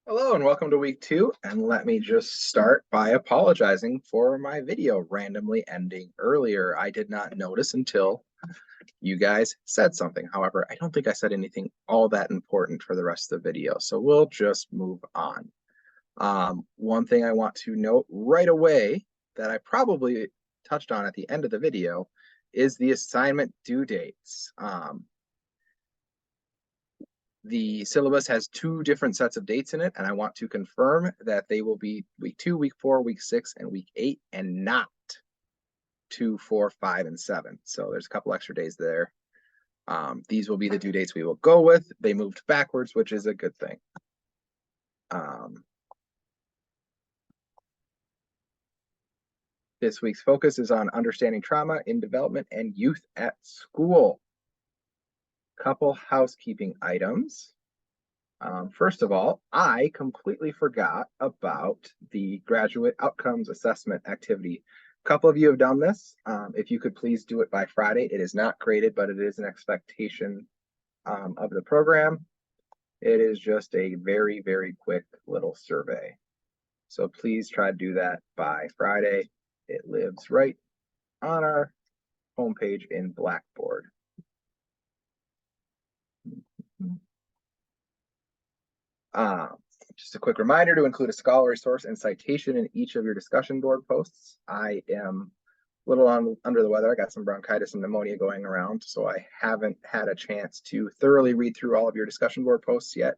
Hello and welcome to week 2. And let me just start by apologizing for my video randomly ending earlier. I did not notice until you guys said something. However, I don't think I said anything all that important for the rest of the video, so we'll just move on. One thing I want to note right away that I probably touched on at the end of the video is the assignment due dates. The syllabus has 2 different sets of dates in it, and I want to confirm that they will be week 2, week 4, week 6, and week 8, and not 2, 4, 5, and 7. So there's a couple extra days there. These will be the due dates we will go with. They moved backwards, which is a good thing. This week's focus is on understanding trauma in development and youth at school. Couple housekeeping items. First of all, I completely forgot about the graduate outcomes assessment activity. A couple of you have done this. If you could please do it by Friday. It is not graded, but it is an expectation of the program. It is just a very, very quick little survey. So please try to do that by Friday. It lives right on our homepage in Blackboard. Just a quick reminder to include a scholarly source and citation in each of your discussion board posts. I am a little under the weather. I got some bronchitis and pneumonia going around, so I haven't had a chance to thoroughly read through all of your discussion board posts yet,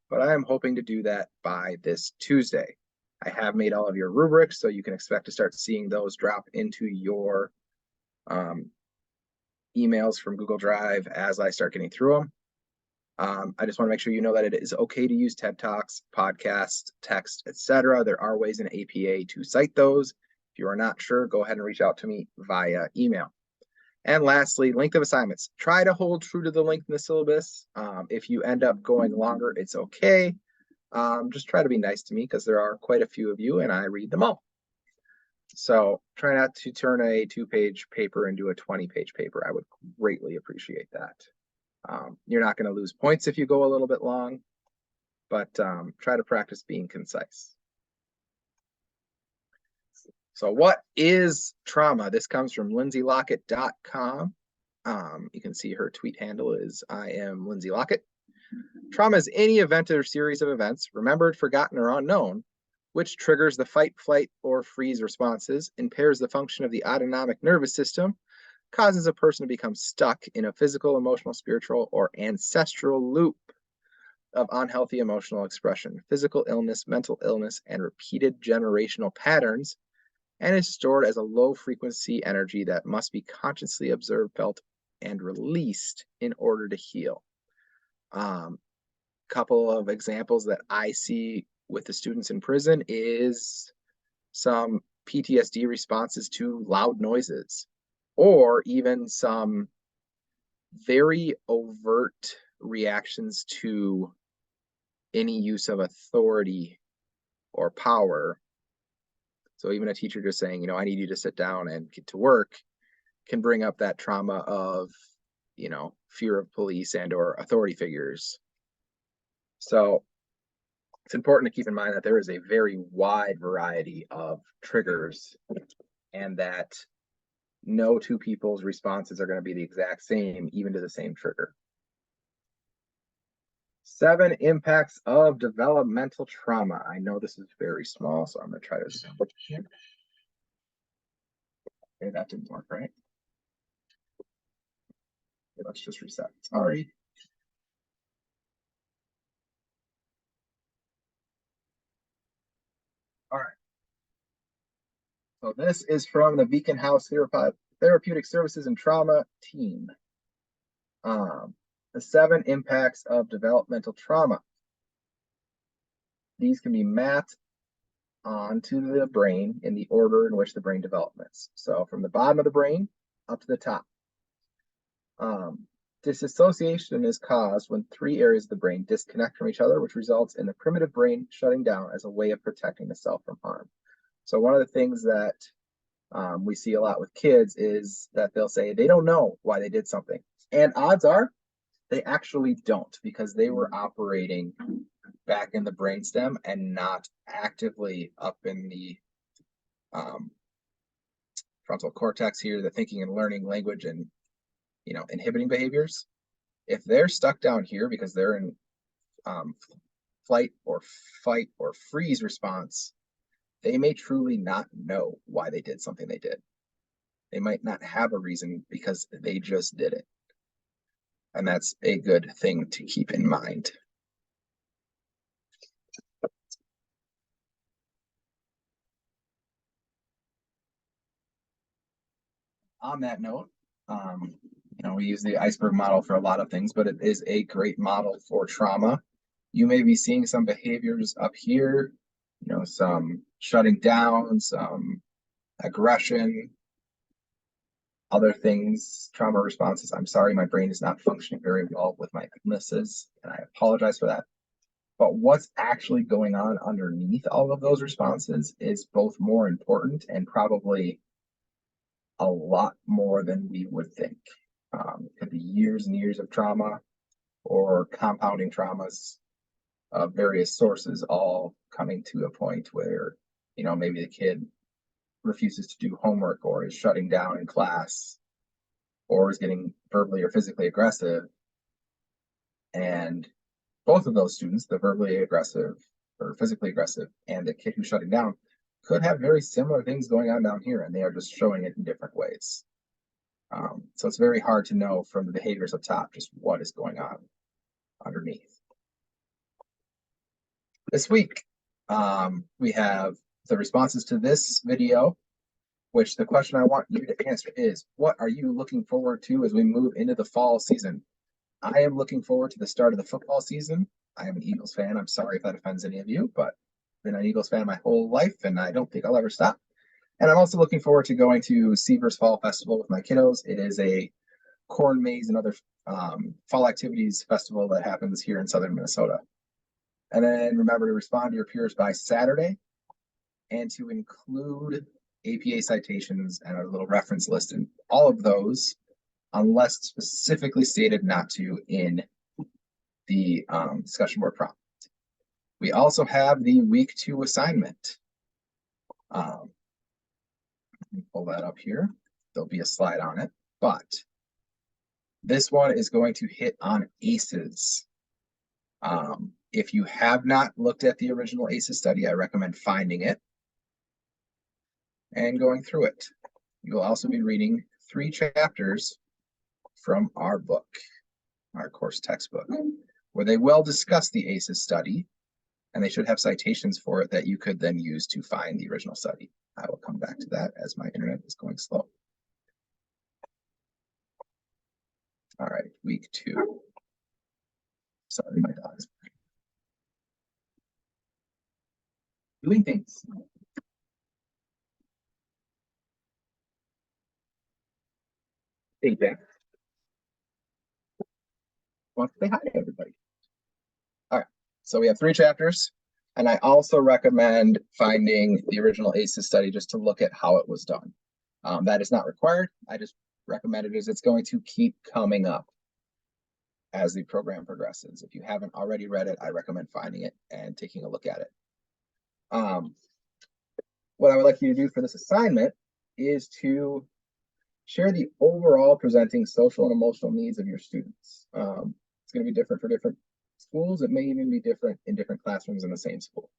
but I am hoping to do that by this Tuesday. I have made all of your rubrics, so you can expect to start seeing those drop into your emails from Google Drive as I start getting through them. I just want to make sure you know that it is okay to use TED Talks, podcasts, text, etc. There are ways in APA to cite those. If you are not sure, go ahead and reach out to me via email. And lastly, length of assignments. Try to hold true to the length in the syllabus. If you end up going longer, it's okay. Just try to be nice to me because there are quite a few of you and I read them all. So try not to turn a 2-page paper into a 20-page paper. I would greatly appreciate that. You're not going to lose points if you go a little bit long, but try to practice being concise. So what is trauma? This comes from lindsaylockett.com. You can see her tweet handle is I am Lindsay Lockett. Trauma is any event or series of events, remembered, forgotten, or unknown, which triggers the fight, flight, or freeze responses, impairs the function of the autonomic nervous system, causes a person to become stuck in a physical, emotional, spiritual, or ancestral loop of unhealthy emotional expression, physical illness, mental illness, and repeated generational patterns, and is stored as a low-frequency energy that must be consciously observed, felt, and released in order to heal. Couple of examples that I see with the students in prison is some PTSD responses to loud noises, or even some very overt reactions to any use of authority or power. So even a teacher just saying, I need you to sit down and get to work can bring up that trauma of, fear of police and or authority figures. So it's important to keep in mind that there is a very wide variety of triggers and that no two people's responses are going to be the exact same, even to the same trigger. 7 impacts of developmental trauma. I know this is very small, so I'm going to try to zoom. Okay, that didn't work, right? Okay, let's just reset. Sorry. All right. So this is from the Beacon House Therapeutic Services and Trauma team. The 7 impacts of developmental trauma. These can be mapped onto the brain in the order in which the brain develops. So from the bottom of the brain up to the top. Disassociation is caused when 3 areas of the brain disconnect from each other, which results in the primitive brain shutting down as a way of protecting the self from harm. So one of the things that we see a lot with kids is that they'll say they don't know why they did something. And odds are they actually don't, because they were operating back in the brainstem and not actively up in the frontal cortex here, the thinking and learning, language, and inhibiting behaviors. If they're stuck down here because they're in flight or fight or freeze response, they may truly not know why they did something they did. They might not have a reason because they just did it. And that's a good thing to keep in mind. On that note, we use the iceberg model for a lot of things, but it is a great model for trauma. You may be seeing some behaviors up here, some shutting down, some aggression, other things, trauma responses. I'm sorry, my brain is not functioning very well with my illnesses, and I apologize for that. But what's actually going on underneath all of those responses is both more important and probably a lot more than we would think. It could be years and years of trauma or compounding traumas of various sources all coming to a point where, maybe the kid refuses to do homework or is shutting down in class or is getting verbally or physically aggressive. And both of those students, the verbally aggressive or physically aggressive and the kid who's shutting down, could have very similar things going on down here, and they are just showing it in different ways. So it's very hard to know from the behaviors up top just what is going on underneath. This week, we have the responses to this video, which the question I want you to answer is, what are you looking forward to as we move into the fall season? I am looking forward to the start of the football season. I am an Eagles fan. I'm sorry if that offends any of you, but I've been an Eagles fan my whole life, and I don't think I'll ever stop. And I'm also looking forward to going to Seavers Fall Festival with my kiddos. It is a corn maze and other fall activities festival that happens here in southern Minnesota. And then remember to respond to your peers by Saturday and to include APA citations and a little reference list in all of those, unless specifically stated not to in the discussion board prompt. We also have the week 2 assignment. Let me pull that up here. There'll be a slide on it, but this one is going to hit on ACEs. If you have not looked at the original ACEs study, I recommend finding it and going through it. You will also be reading 3 chapters from our book, our course textbook, where they will discuss the ACEs study, and they should have citations for it that you could then use to find the original study. I will come back to that as my internet is going slow. All right, week 2. Sorry, my dog is doing things. Hey, Jack. Want to say hi to everybody. All right, so we have 3 chapters, and I also recommend finding the original ACEs study just to look at how it was done. That is not required. I just recommend it as it's going to keep coming up as the program progresses. If you haven't already read it, I recommend finding it and taking a look at it. What I would like you to do for this assignment is to share the overall presenting social and emotional needs of your students. It's going to be different for different schools. It may even be different in different classrooms in the same school.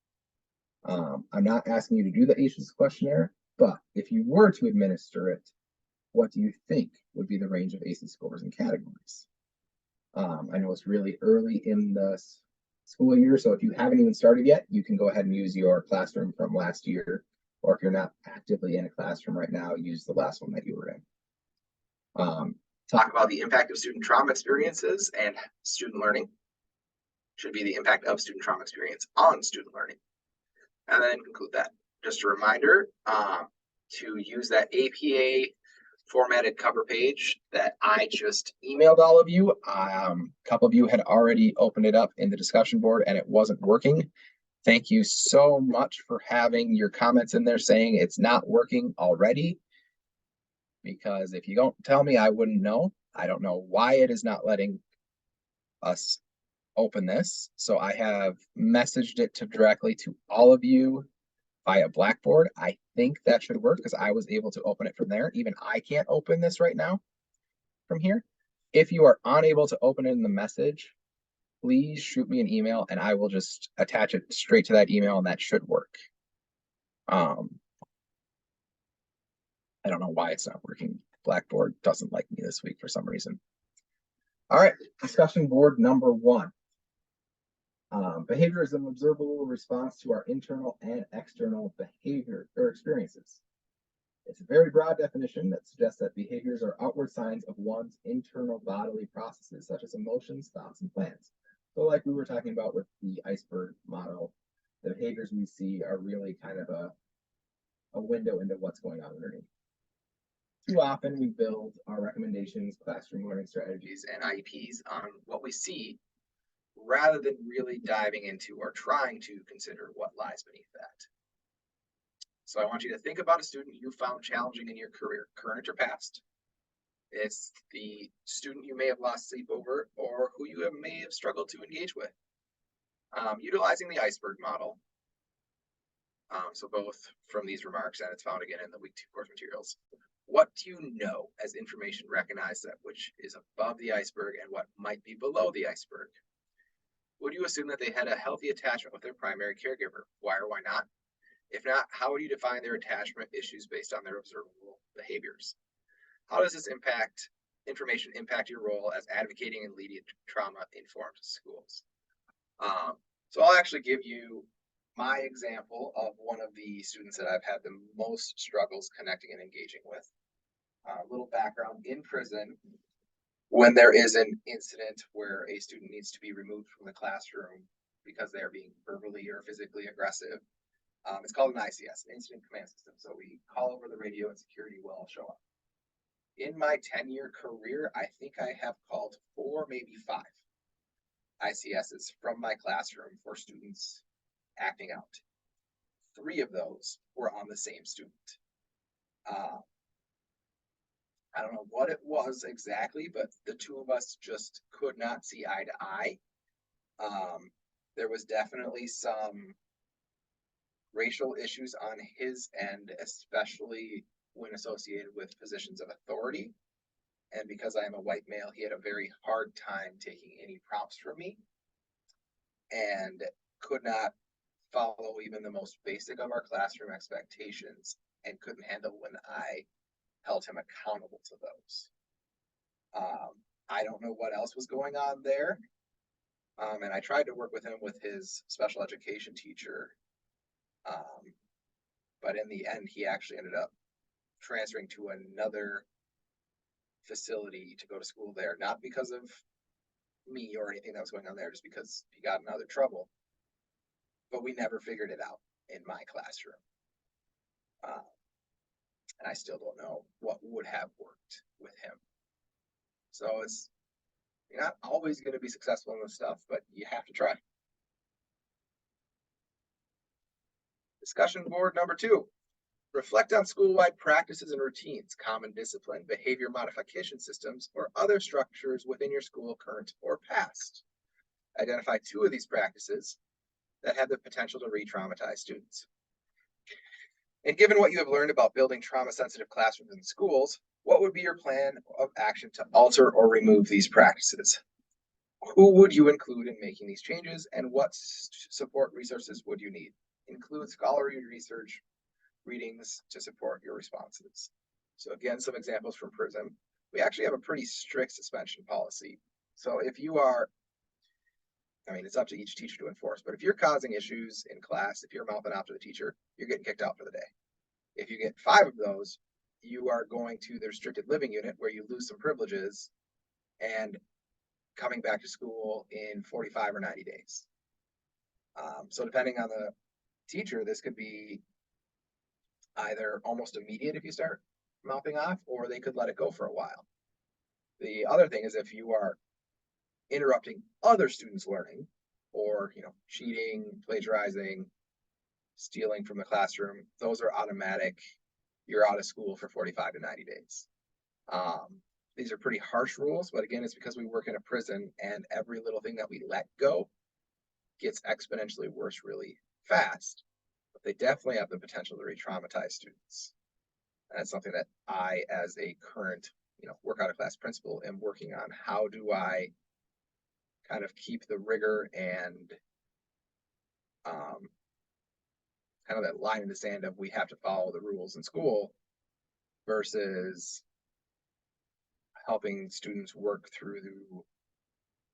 I'm not asking you to do the ACEs questionnaire, but if you were to administer it, what do you think would be the range of ACEs scores and categories? I know it's really early in the school year, so if you haven't even started yet, you can go ahead and use your classroom from last year, or if you're not actively in a classroom right now, use the last one that you were in. Talk about the impact of student trauma experiences and student learning. Should be the impact of student trauma experience on student learning. And then conclude that. Just a reminder to use that APA formatted cover page that I just emailed all of you. A couple of you had already opened it up in the discussion board and it wasn't working. Thank you so much for having your comments in there saying it's not working already. Because if you don't tell me, I wouldn't know. I don't know why it is not letting us open this. So I have messaged it directly to all of you via Blackboard. I think that should work because I was able to open it from there. Even I can't open this right now from here. If you are unable to open it in the message, please shoot me an email and I will just attach it straight to that email and that should work. I don't know why it's not working. Blackboard doesn't like me this week for some reason. All right, discussion board number 1. Behavior is an observable response to our internal and external behavior or experiences. It's a very broad definition that suggests that behaviors are outward signs of one's internal bodily processes, such as emotions, thoughts, and plans. So like we were talking about with the iceberg model, the behaviors we see are really kind of a window into what's going on underneath. Too often we build our recommendations, classroom learning strategies, and IEPs on what we see rather than really diving into or trying to consider what lies beneath that. So I want you to think about a student you found challenging in your career, current or past. It's the student you may have lost sleep over or who you may have struggled to engage with. Utilizing the iceberg model, so both from these remarks and it's found again in the week 2 course materials. What do you know as information recognized that which is above the iceberg and what might be below the iceberg? Would you assume that they had a healthy attachment with their primary caregiver? Why or why not? If not, how would you define their attachment issues based on their observable behaviors? How does this information impact your role as advocating and leading trauma-informed schools? So I'll actually give you my example of one of the students that I've had the most struggles connecting and engaging with. A little background: in prison, when there is an incident where a student needs to be removed from the classroom because they are being verbally or physically aggressive, it's called an ICS, an incident command system. So we call over the radio and security will show up. In my 10-year career, I think I have called 4, maybe 5 ICSs from my classroom for students acting out. 3 of those were on the same student. I don't know what it was exactly, but the 2 of us just could not see eye to eye. There was definitely some racial issues on his end, especially when associated with positions of authority. And because I am a white male, he had a very hard time taking any prompts from me and could not follow even the most basic of our classroom expectations and couldn't handle when I held him accountable to those. I don't know what else was going on there. And I tried to work with him with his special education teacher. But in the end, he actually ended up transferring to another facility to go to school there, not because of me or anything that was going on there, just because he got in other trouble. But we never figured it out in my classroom. And I still don't know what would have worked with him. So you're not always going to be successful in this stuff, but you have to try. Discussion board number 2. Reflect on school-wide practices and routines, common discipline, behavior modification systems, or other structures within your school, current or past. Identify 2 of these practices that have the potential to re-traumatize students. And given what you have learned about building trauma-sensitive classrooms in schools, what would be your plan of action to alter or remove these practices? Who would you include in making these changes, and what support resources would you need? Include scholarly research readings to support your responses. So again, some examples from PRISM. We actually have a pretty strict suspension policy. So if you are, it's up to each teacher to enforce, but if you're causing issues in class, if you're mouthing off to the teacher, you're getting kicked out for the day. If you get 5 of those, you are going to the restricted living unit where you lose some privileges and coming back to school in 45 or 90 days. So depending on the teacher, this could be either almost immediate if you start mouthing off, or they could let it go for a while. The other thing is if you are interrupting other students' learning, or cheating, plagiarizing, stealing from the classroom, those are automatic. You're out of school for 45 to 90 days. These are pretty harsh rules, but again, it's because we work in a prison and every little thing that we let go gets exponentially worse really fast. But they definitely have the potential to re-traumatize students. And that's something that I, as a current, work out of class principal, am working on. How do I kind of keep the rigor and kind of that line in the sand of we have to follow the rules in school versus helping students work through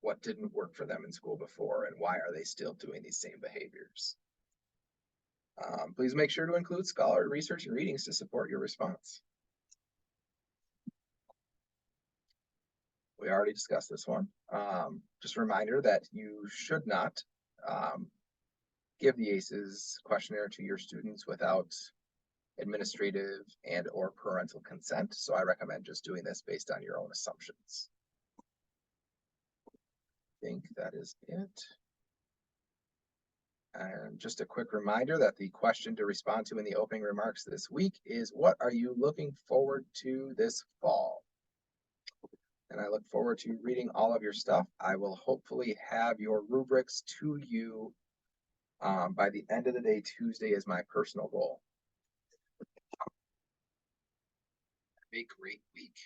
what didn't work for them in school before and why are they still doing these same behaviors. Please make sure to include scholarly research and readings to support your response. We already discussed this one. Just a reminder that you should not give the ACEs questionnaire to your students without administrative and or parental consent. So I recommend just doing this based on your own assumptions. I think that is it. And just a quick reminder that the question to respond to in the opening remarks this week is, what are you looking forward to this fall? And I look forward to reading all of your stuff. I will hopefully have your rubrics to you by the end of the day. Tuesday is my personal goal. Have a great week.